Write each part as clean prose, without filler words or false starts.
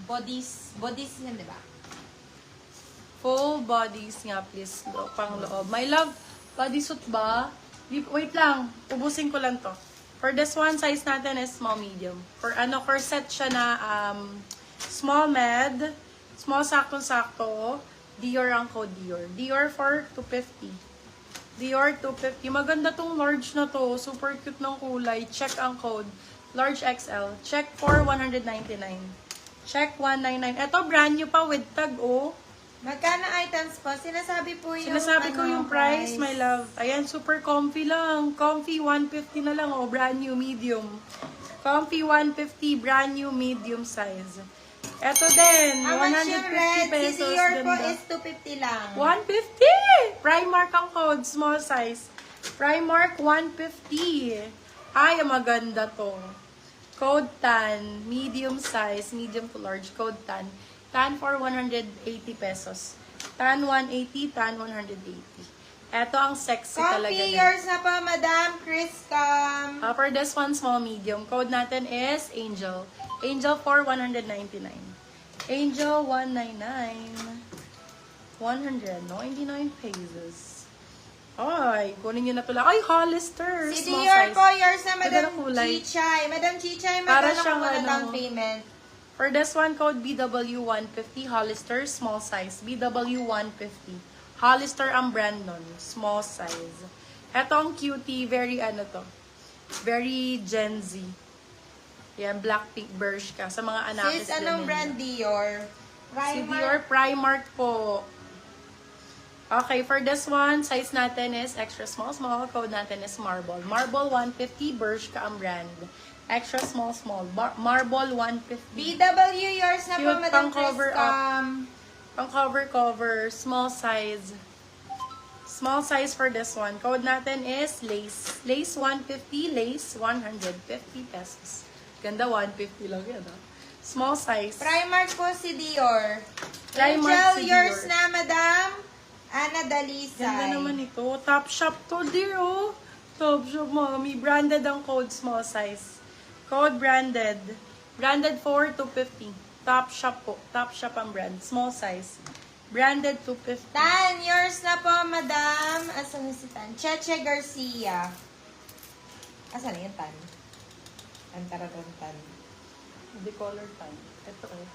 Bodies yan, di ba? Full bodies nga, please. Pang loob. My love, bodysuit ba? Wait lang. Ubusin ko lang to. For this one, size natin is small, medium. For corset siya na small med. Small saktong-sakto. Dior ang code Dior. Dior for 250. Dior 250. Maganda tong large na to. Super cute ng kulay. Check ang code. Large XL. Check for 199. Check 199. Ito, brand new pa with tag, oh. Magkano items po? Sinasabi po yung Sinasabi ko yung price, my love. Ayan, super comfy lang. Comfy 150 na lang, oh. Brand new, medium. Comfy 150, brand new, medium size. Ito din, How much yung 150 red? pesos. Si Dior po Ganda. is 250 lang. 150! Primark ang code, small size. Primark 150. Ay, maganda to. Code tan, medium size, medium to large, code tan. Tan for 180 pesos. Tan 180, tan 180. Ito ang sexy talaga. Coffee yours na po, Madam Chris Cam. For this one, small, medium. Code natin is Angel. Angel for 199. Angel 199. 199 pesos. Ay, kunin nyo na to lang. Ay, Hollister. Si Small Dior size. po yours na, Ganda Madam ng kulay. Chichay. Madam Chichay, Para magkano siyang po na ano, down payment? For this one, code BW150, Hollister, small size. BW150. Hollister ang brand nun. Small size. Ito ang cutie, very very Gen Z. Yan, Blackpink Bershka. Sa mga anakis Sis, anong brand Dior? Si Dior Primark po. Okay, for this one, size natin is extra small. Small code natin is Marble. Marble 150, Bershka ang brand. Extra small. Marble 150. BW yours na po, Cute, Madam pang Chris cover Cam. Pang cover, small size. Small size for this one. Code natin is Lace. Lace 150, Lace 150 pesos. Ganda, 150 lang yan, ha? Small size. Primark po si Dior. Primark Angel si yours Dior. na, Madam Ana Dalisay. Ganda naman ito. Top shop to, dear, oh. Top shop, mommy. Branded ang code, small size. Code branded. Branded for 250. Top shop po. Top shop ang brand. Small size. Branded 250. Tan, yours na po, Madam. Asan na si Tan? Cheche Garcia. Asan na yung Tan? Tan. The color tan. Ito, oh.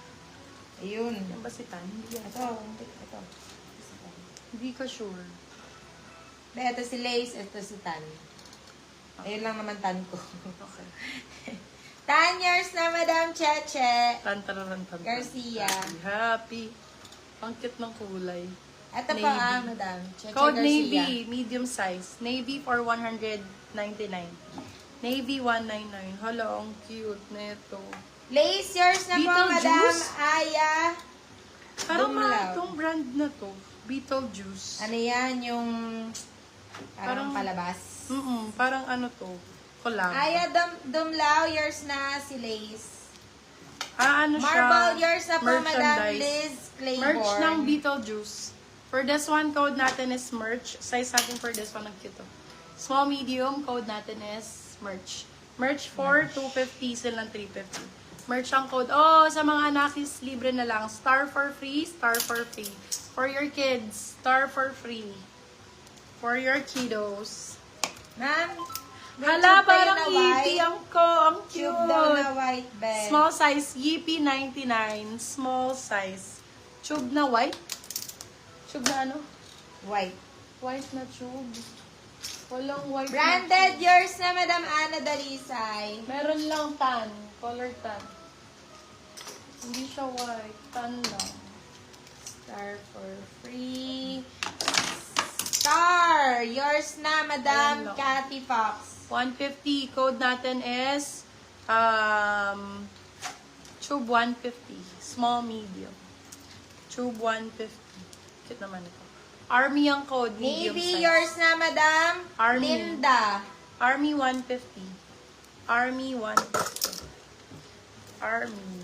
Ayun. Yan ba si tan? Hindi yan. Ito. Hindi ka sure. Ito si Lace, ito si Tan. Ayun lang naman Tan ko. Okay. Tan, yours na, Madam Cheche Tan. Garcia. Happy. Ang cute ng kulay. Ito Navy. pa, Madam Cheche Code Garcia. Navy, medium size. Navy for 199. Navy 199. Hala, ang cute na ito. Lace, yours na po, Madam Beetlejuice? Aya. Parang Dumlaw. itong brand na to. Beetlejuice. Ano yan, yung parang Parang- palabas. Parang ano to. Collab. Aya Dumlao, yours na si Lace. Ano siya? Marble, yours na po, Madam Merchandise. Liz Claiborne. Merch ng Beetlejuice. For this one, code natin is merch. Size natin for this one, ang cute to. Small, medium, code natin is merch. Merch for 250, sila ng 350. Merch ang code. Oh, sa mga anakis, libre na lang. Star for free, star for free. For your kids, star for free. For your kiddos. Ma'am, may Hala, tube kayo parang na yippee white. ang ko. Ang cute. Tube daw na white bed. Small size, Yippee 99. Small size. Tube na white? Tube na ano? White. White na tube. Walang white Branded, na tube. yours na, Madam Ana Dalisay. Meron lang tan. Color tan. Hindi siya white. Tan lang. Star for free. Star, yours na, Madam Ayan lang. Cathy Fox. 150. Code natin is tube 150. Small, medium. Tube 150. Cute naman ito. Army ang code. Medium Navy, size. yours na, Madam Army. Linda. Army 150. Army 150. Army.